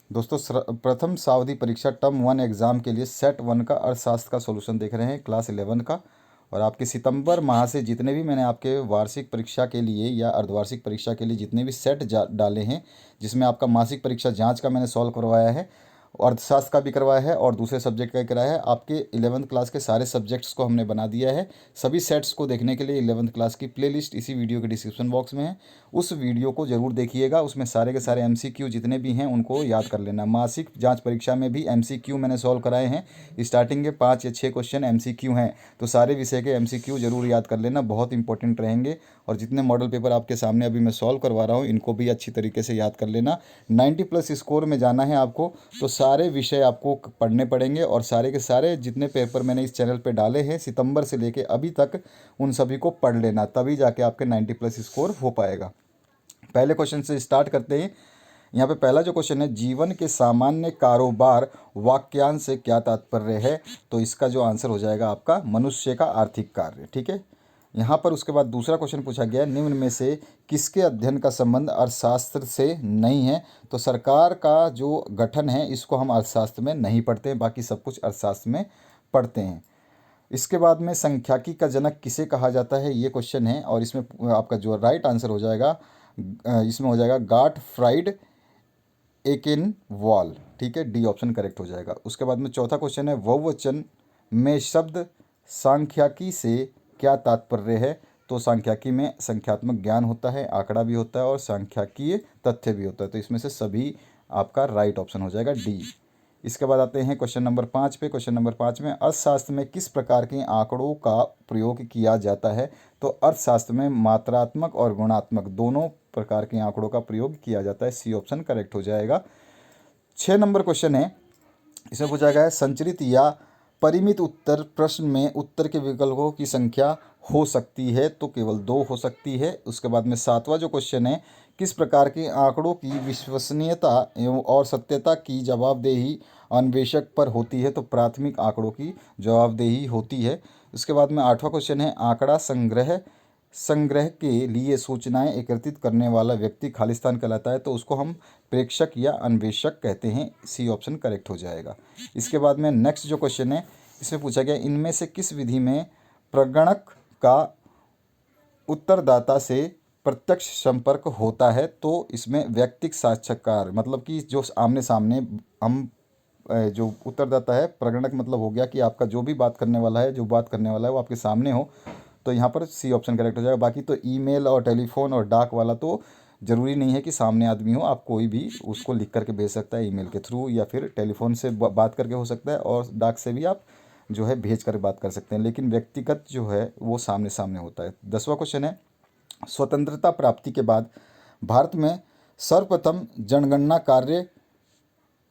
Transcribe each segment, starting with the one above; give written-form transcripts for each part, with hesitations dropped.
दोस्तों प्रथम सावधि परीक्षा टर्म 1 एग्ज़ाम के लिए सेट 1 का अर्थशास्त्र का सॉल्यूशन देख रहे हैं क्लास 11 का। और आपके सितंबर माह से जितने भी मैंने आपके वार्षिक परीक्षा के लिए या अर्धवार्षिक परीक्षा के लिए जितने भी सेट डाले हैं, जिसमें आपका मासिक परीक्षा जांच का मैंने सॉल्व करवाया है, अर्थशास्त्र का भी करवाया है और दूसरे सब्जेक्ट का भी कराया है। आपके 11th क्लास के सारे सब्जेक्ट्स को हमने बना दिया है। सभी सेट्स को देखने के लिए 11th क्लास की प्लेलिस्ट इसी वीडियो के डिस्क्रिप्शन बॉक्स में है, उस वीडियो को जरूर देखिएगा। उसमें सारे के सारे एमसीक्यू जितने भी हैं उनको याद कर लेना। मासिक जांच परीक्षा में भी एमसीक्यू मैंने सॉल्व कराए हैं। स्टार्टिंग के 5 या 6 क्वेश्चन एमसीक्यू हैं, तो सारे विषय के एमसीक्यू जरूर याद कर लेना, बहुत इंपॉर्टेंट रहेंगे। और जितने मॉडल पेपर आपके सामने अभी मैं सॉल्व करवा रहा हूँ इनको भी अच्छी तरीके से याद कर लेना। 90+ स्कोर में जाना है आपको, तो सारे विषय आपको पढ़ने पड़ेंगे। और सारे के सारे जितने पेपर मैंने इस चैनल पे डाले हैं सितंबर से लेके अभी तक, उन सभी को पढ़ लेना, तभी जाके आपके 90+ स्कोर हो पाएगा। पहले क्वेश्चन से स्टार्ट करते हैं। यहाँ पे पहला जो क्वेश्चन है, जीवन के सामान्य कारोबार वाक्यांश से क्या तात्पर्य है? तो इसका जो आंसर हो जाएगा आपका मनुष्य का आर्थिक कार्य। ठीक है। यहाँ पर उसके बाद दूसरा क्वेश्चन पूछा गया है, निम्न में से किसके अध्ययन का संबंध अर्थशास्त्र से नहीं है? तो सरकार का जो गठन है इसको हम अर्थशास्त्र में नहीं पढ़ते हैं, बाकी सब कुछ अर्थशास्त्र में पढ़ते हैं। इसके बाद में संख्याकी का जनक किसे कहा जाता है, ये क्वेश्चन है। और इसमें आपका जो राइट आंसर हो जाएगा, इसमें हो जाएगा गॉटफ्राइड एकेनवॉल। ठीक है, डी ऑप्शन करेक्ट हो जाएगा। उसके बाद में चौथा क्वेश्चन है, बहुवचन में शब्द सांख्यिकी से क्या तात्पर्य है? तो सांख्यिकी में संख्यात्मक ज्ञान होता है, आंकड़ा भी होता है और सांख्यिकीय तथ्य भी होता है, तो इसमें से सभी आपका राइट ऑप्शन हो जाएगा डी। इसके बाद आते हैं क्वेश्चन नंबर 5 पे। क्वेश्चन नंबर 5 में अर्थशास्त्र में किस प्रकार के आंकड़ों का प्रयोग किया जाता है? तो अर्थशास्त्र में मात्रात्मक और गुणात्मक दोनों प्रकार के आंकड़ों का प्रयोग किया जाता है, सी ऑप्शन करेक्ट हो जाएगा। 6 नंबर क्वेश्चन है, इसमें पूछा गया है संचरित या परिमित उत्तर प्रश्न में उत्तर के विकल्पों की संख्या हो सकती है? तो केवल 2 हो सकती है। उसके बाद में 7वां जो क्वेश्चन है, किस प्रकार के आंकड़ों की विश्वसनीयता एवं और सत्यता की जवाबदेही अन्वेषक पर होती है? तो प्राथमिक आंकड़ों की जवाबदेही होती है। उसके बाद में 8वां क्वेश्चन है, आंकड़ा संग्रह के लिए सूचनाएं एकत्रित करने वाला व्यक्ति खालिस्तान कहलाता है? तो उसको हम प्रेक्षक या अन्वेषक कहते हैं, सी ऑप्शन करेक्ट हो जाएगा। इसके बाद में नेक्स्ट जो क्वेश्चन है, इसमें पूछा गया इनमें से किस विधि में प्रगणक का उत्तरदाता से प्रत्यक्ष संपर्क होता है? तो इसमें व्यक्तिगत साक्षात्कार, मतलब कि जो आमने सामने हम जो उत्तरदाता है, प्रगणक मतलब हो गया कि आपका जो भी बात करने वाला है, जो बात करने वाला है वो आपके सामने हो, तो यहाँ पर सी ऑप्शन करेक्ट हो जाएगा। बाकी तो ईमेल और टेलीफोन और डाक वाला तो ज़रूरी नहीं है कि सामने आदमी हो, आप कोई भी उसको लिख करके भेज सकता है ईमेल के थ्रू, या फिर टेलीफोन से बात करके हो सकता है, और डाक से भी आप जो है भेज कर बात कर सकते हैं, लेकिन व्यक्तिगत जो है वो सामने सामने होता है। 10वां क्वेश्चन है, स्वतंत्रता प्राप्ति के बाद भारत में सर्वप्रथम जनगणना कार्य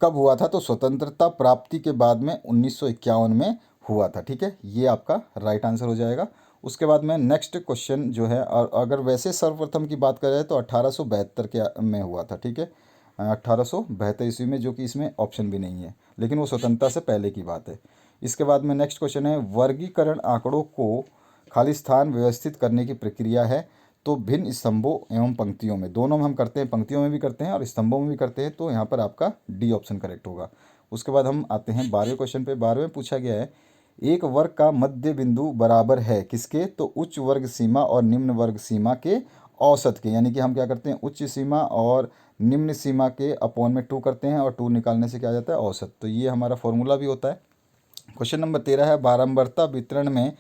कब हुआ था? तो स्वतंत्रता प्राप्ति के बाद में 1951 में हुआ था। ठीक है, ये आपका राइट आंसर हो जाएगा। उसके बाद में नेक्स्ट क्वेश्चन जो है, और अगर वैसे सर्वप्रथम की बात करें तो 1872 के में हुआ था। ठीक है, 1872 ईस्वी में, जो कि इसमें ऑप्शन भी नहीं है, लेकिन वो स्वतंत्रता से पहले की बात है। इसके बाद में नेक्स्ट क्वेश्चन है, वर्गीकरण आंकड़ों को खालिस्तान व्यवस्थित करने की प्रक्रिया है? तो भिन्न स्तंभों एवं पंक्तियों में, दोनों में हम करते हैं, पंक्तियों में भी करते हैं और स्तंभों में भी करते हैं, तो यहाँ पर आपका डी ऑप्शन करेक्ट होगा। उसके बाद हम आते हैं 12वें क्वेश्चन पे। 12वें पूछा गया है, एक वर्ग का मध्य बिंदु बराबर है किसके? तो उच्च वर्ग सीमा और निम्न वर्ग सीमा के औसत के, यानी कि हम क्या करते हैं, उच्च सीमा और निम्न सीमा के अपॉन में 2 करते हैं, और 2 निकालने से क्या आ जाता है, औसत। तो ये हमारा फॉर्मूला भी होता है। क्वेश्चन नंबर 13 है, बारंबारता वितरण में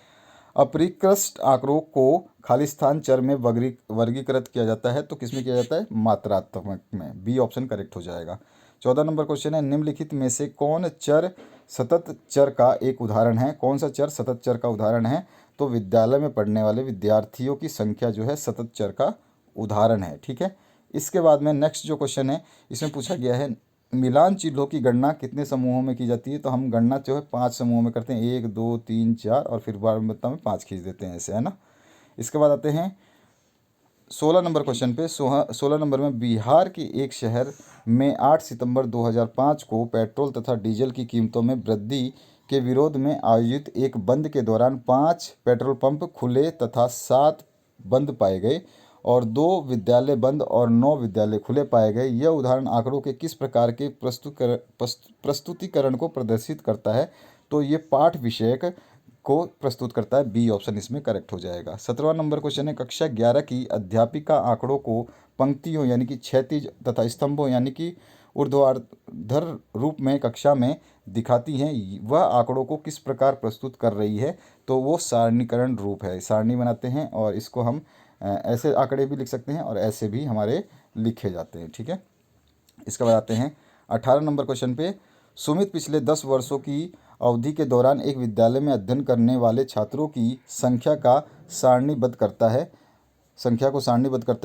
अपरिष्कृत आंकड़ों को खालिस्तान चर में वर्गीकृत किया जाता है? तो किसमें किया जाता है, मात्रात्मक में, बी ऑप्शन करेक्ट हो जाएगा। 14 नंबर क्वेश्चन है, निम्नलिखित में से कौन चर सतत चर का एक उदाहरण है? कौन सा चर सतत चर का उदाहरण है? तो विद्यालय में पढ़ने वाले विद्यार्थियों की संख्या जो है सतत चर का उदाहरण है। ठीक है। इसके बाद में नेक्स्ट जो क्वेश्चन है, इसमें पूछा गया है, मिलान चिन्हों की गणना कितने समूहों में की जाती है? तो हम गणना जो है 5 समूहों में करते हैं, 1 2 3 4, और फिर बारंबारता में 5 खींच देते हैं, ऐसे, है ना। इसके बाद आते हैं 16 नंबर क्वेश्चन पे। 16 नंबर में, बिहार के एक शहर में 8 सितंबर 2005 को पेट्रोल तथा डीजल की कीमतों में वृद्धि के विरोध में आयोजित एक बंद के दौरान 5 पेट्रोल पंप खुले तथा 7 बंद पाए गए, और 2 विद्यालय बंद और 9 विद्यालय खुले पाए गए। यह उदाहरण आंकड़ों के किस प्रकार के प्रस्तुतिकरण को प्रदर्शित करता है? तो ये पाठ विषयक को प्रस्तुत करता है। बी ऑप्शन इसमें करेक्ट हो जाएगा। 17वां नंबर क्वेश्चन है, कक्षा 11 की अध्यापिका आंकड़ों को पंक्तियों यानी कि क्षैतिज तथा स्तंभों यानी कि ऊर्ध्वाधर रूप में कक्षा में दिखाती हैं। वह आंकड़ों को किस प्रकार प्रस्तुत कर रही है? तो वो सारणीकरण रूप है। सारणी बनाते हैं और इसको हम ऐसे आंकड़े भी लिख सकते हैं और ऐसे भी हमारे लिखे जाते हैं। ठीक है, इसके बाद आते हैं 18 नंबर क्वेश्चन पे। सुमित पिछले 10 वर्षों की अवधि के दौरान एक विद्यालय में अध्ययन करने वाले छात्रों की संख्या को सारणीबद्ध करता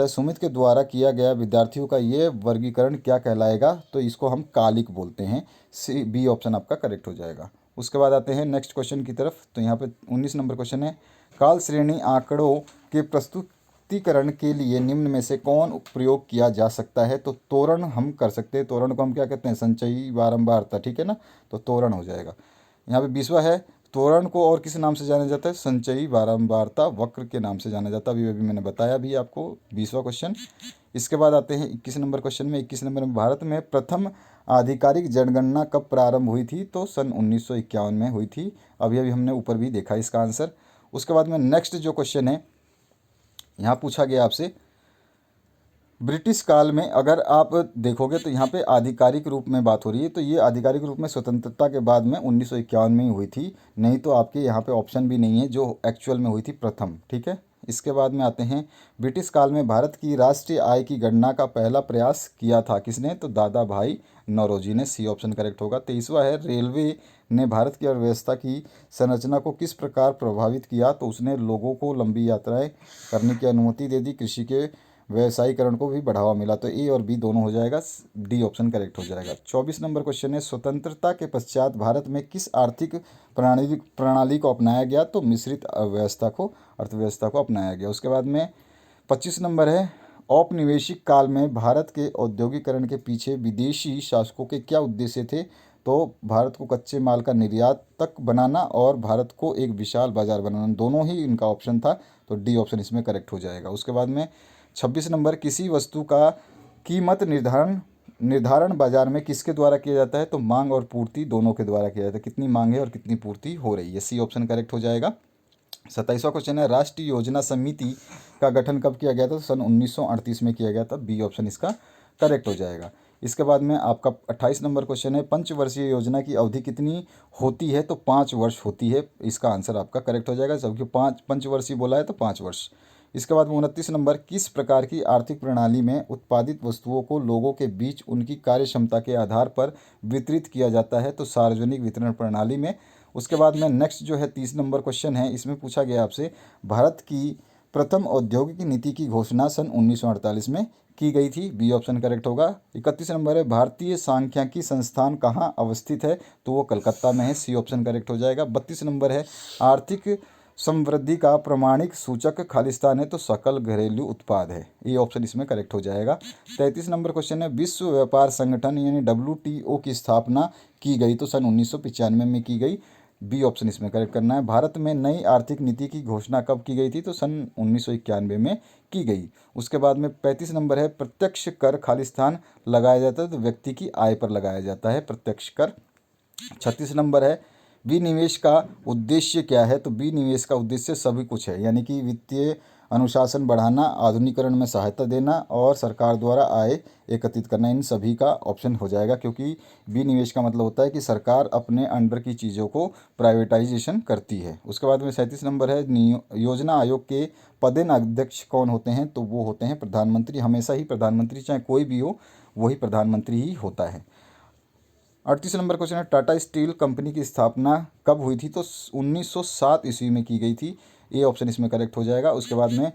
है। सुमित के द्वारा किया गया विद्यार्थियों का ये वर्गीकरण क्या कहलाएगा? तो इसको हम कालिक बोलते हैं। सी बी ऑप्शन आपका करेक्ट हो जाएगा। उसके बाद आते हैं नेक्स्ट क्वेश्चन की तरफ। तो यहाँ पे 19 नंबर क्वेश्चन है, काल श्रेणी आंकड़ों के प्रस्तुतिकरण के लिए निम्न में से कौन प्रयोग किया जा सकता है? तो तोरण हम कर सकते हैं। तोरण को हम क्या कहते हैं? संचयी बारंबारता। ठीक है ना, तो तोरण हो जाएगा। यहाँ पे 20वां है, तोरण को और किस नाम से जाना जाता है? संचयी बारंबारता वक्र के नाम से जाना जाता है। अभी मैंने बताया भी आपको 20वां क्वेश्चन। इसके बाद आते हैं 21 नंबर क्वेश्चन में। 21 नंबर में, भारत में प्रथम आधिकारिक जनगणना कब प्रारंभ हुई थी? तो सन 1951 में हुई थी। अभी हमने ऊपर भी देखा इसका आंसर। उसके बाद में नेक्स्ट जो क्वेश्चन है, यहाँ पूछा गया आपसे, ब्रिटिश काल में अगर आप देखोगे तो यहाँ पे आधिकारिक रूप में बात हो रही है। तो ये आधिकारिक रूप में स्वतंत्रता के बाद में 1951 में ही हुई थी। नहीं तो आपके यहाँ पे ऑप्शन भी नहीं है जो एक्चुअल में हुई थी प्रथम। ठीक है, इसके बाद में आते हैं, ब्रिटिश काल में भारत की राष्ट्रीय आय की गणना का पहला प्रयास किया था किसने? तो दादा भाई नौरोजी ने। सी ऑप्शन करेक्ट होगा। 23वां है, रेलवे ने भारत की अर्थव्यवस्था की संरचना को किस प्रकार प्रभावित किया? तो उसने लोगों को लंबी यात्राएं करने की अनुमति दे दी, कृषि के व्यवसायीकरण को भी बढ़ावा मिला। तो ए और बी दोनों हो जाएगा। डी ऑप्शन करेक्ट हो जाएगा। 24 नंबर क्वेश्चन है, स्वतंत्रता के पश्चात भारत में किस आर्थिक प्रणाली को अपनाया गया? तो मिश्रित अर्थव्यवस्था को अपनाया गया। उसके बाद में 25 नंबर है, औपनिवेशिक काल में भारत के औद्योगिकरण के पीछे विदेशी शासकों के क्या उद्देश्य थे? तो भारत को कच्चे माल का निर्यात तक बनाना और भारत को एक विशाल बाजार बनाना, दोनों ही इनका ऑप्शन था। तो डी ऑप्शन इसमें करेक्ट हो जाएगा। उसके बाद में 26 नंबर, किसी वस्तु का कीमत निर्धारण बाजार में किसके द्वारा किया जाता है? तो मांग और पूर्ति दोनों के द्वारा किया जाता है। कितनी मांग है और कितनी पूर्ति हो रही है। सी ऑप्शन करेक्ट हो जाएगा। 27वां क्वेश्चन है, राष्ट्रीय योजना समिति का गठन कब किया गया था? तो सन 1938 में किया गया था। बी ऑप्शन इसका करेक्ट हो जाएगा। इसके बाद में आपका 28 नंबर क्वेश्चन है, पंचवर्षीय योजना की अवधि कितनी होती है? तो 5 वर्ष होती है। इसका आंसर आपका करेक्ट हो जाएगा, जबकि 5 पंचवर्षीय बोला है तो 5 वर्ष। इसके बाद में 29 नंबर, किस प्रकार की आर्थिक प्रणाली में उत्पादित वस्तुओं को लोगों के बीच उनकी कार्य क्षमता के आधार पर वितरित किया जाता है? तो सार्वजनिक वितरण प्रणाली में। उसके बाद में नेक्स्ट जो है 30 नंबर क्वेश्चन है, इसमें पूछा गया आपसे, भारत की प्रथम औद्योगिक नीति की घोषणा सन 1948 में की गई थी। बी ऑप्शन करेक्ट होगा। 31 नंबर है, भारतीय सांख्यिकी संस्थान कहाँ अवस्थित है? तो वो कलकत्ता में है। सी ऑप्शन करेक्ट हो जाएगा। 32 नंबर है, आर्थिक समृद्धि का प्रमाणिक सूचक खालिस्तान है तो सकल घरेलू उत्पाद है। ये ऑप्शन इसमें करेक्ट हो जाएगा। 33 नंबर क्वेश्चन है, विश्व व्यापार संगठन यानी WTO की स्थापना की गई? तो सन 1995 में की गई। बी ऑप्शन इसमें करेक्ट करना है। भारत में नई आर्थिक नीति की घोषणा कब की गई थी? तो सन 1991 में की गई। उसके बाद में 35 नंबर है, प्रत्यक्ष कर खालिस्तान लगाया जाता है तो व्यक्ति की आय पर लगाया जाता है प्रत्यक्ष कर। 36 नंबर है, विनिवेश का उद्देश्य क्या है? तो विनिवेश का उद्देश्य सभी कुछ है, यानी कि वित्तीय अनुशासन बढ़ाना, आधुनिकीकरण में सहायता देना और सरकार द्वारा आय एकत्रित करना, इन सभी का ऑप्शन हो जाएगा। क्योंकि विनिवेश का मतलब होता है कि सरकार अपने अंडर की चीज़ों को प्राइवेटाइजेशन करती है। उसके बाद में 37 नंबर है, योजना आयोग के पदेन अध्यक्ष कौन होते हैं? तो वो होते हैं प्रधानमंत्री। हमेशा ही प्रधानमंत्री, चाहे कोई भी हो, वही प्रधानमंत्री ही होता है। 38 नंबर क्वेश्चन है, टाटा स्टील कंपनी की स्थापना कब हुई थी? तो 1907 ईस्वी में की गई थी। ये ऑप्शन इसमें करेक्ट हो जाएगा। उसके बाद में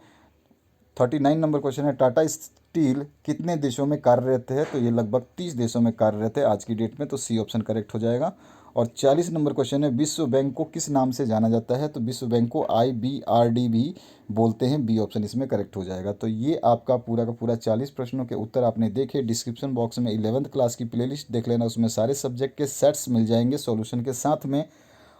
39 नंबर क्वेश्चन है, टाटा स्टील कितने देशों में कार्यरत है? तो ये लगभग 30 देशों में कार्यरत है आज की डेट में। तो सी ऑप्शन करेक्ट हो जाएगा। और 40 नंबर क्वेश्चन है, विश्व बैंक को किस नाम से जाना जाता है? तो विश्व बैंक को IBRD भी बोलते हैं। बी ऑप्शन इसमें करेक्ट हो जाएगा। तो ये आपका पूरा का पूरा 40 प्रश्नों के उत्तर आपने देखे। डिस्क्रिप्शन बॉक्स में 11th क्लास की प्लेलिस्ट देख लेना, उसमें सारे सब्जेक्ट के सेट्स मिल जाएंगे सॉल्यूशन के साथ में।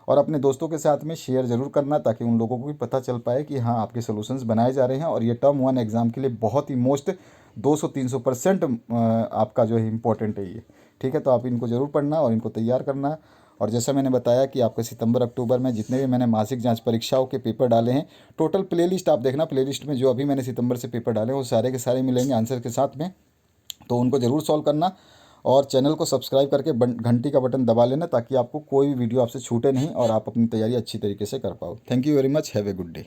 और अपने दोस्तों के साथ में शेयर ज़रूर करना, ताकि उन लोगों को भी पता चल पाए कि हाँ आपके सोल्यूशंस बनाए जा रहे हैं। और ये टर्म 1 एग्ज़ाम के लिए बहुत ही मोस्ट 200-300% आपका जो है इम्पोर्टेंट है ये। ठीक है, तो आप इनको ज़रूर पढ़ना और इनको तैयार करना। और जैसा मैंने बताया कि आपके सितंबर अक्टूबर में जितने भी मैंने मासिक जांच परीक्षाओं के पेपर डाले हैं, टोटल प्लेलिस्ट आप देखना, प्लेलिस्ट में जो अभी मैंने सितंबर से पेपर डाले हैं वो सारे के सारे मिलेंगे आंसर के साथ में, तो उनको ज़रूर सॉल्व करना। और चैनल को सब्सक्राइब करके घंटी का बटन दबा लेना, ताकि आपको कोई भी वीडियो आपसे छूटे नहीं और आप अपनी तैयारी अच्छी तरीके से कर पाओ। Thank you very much, have a good day.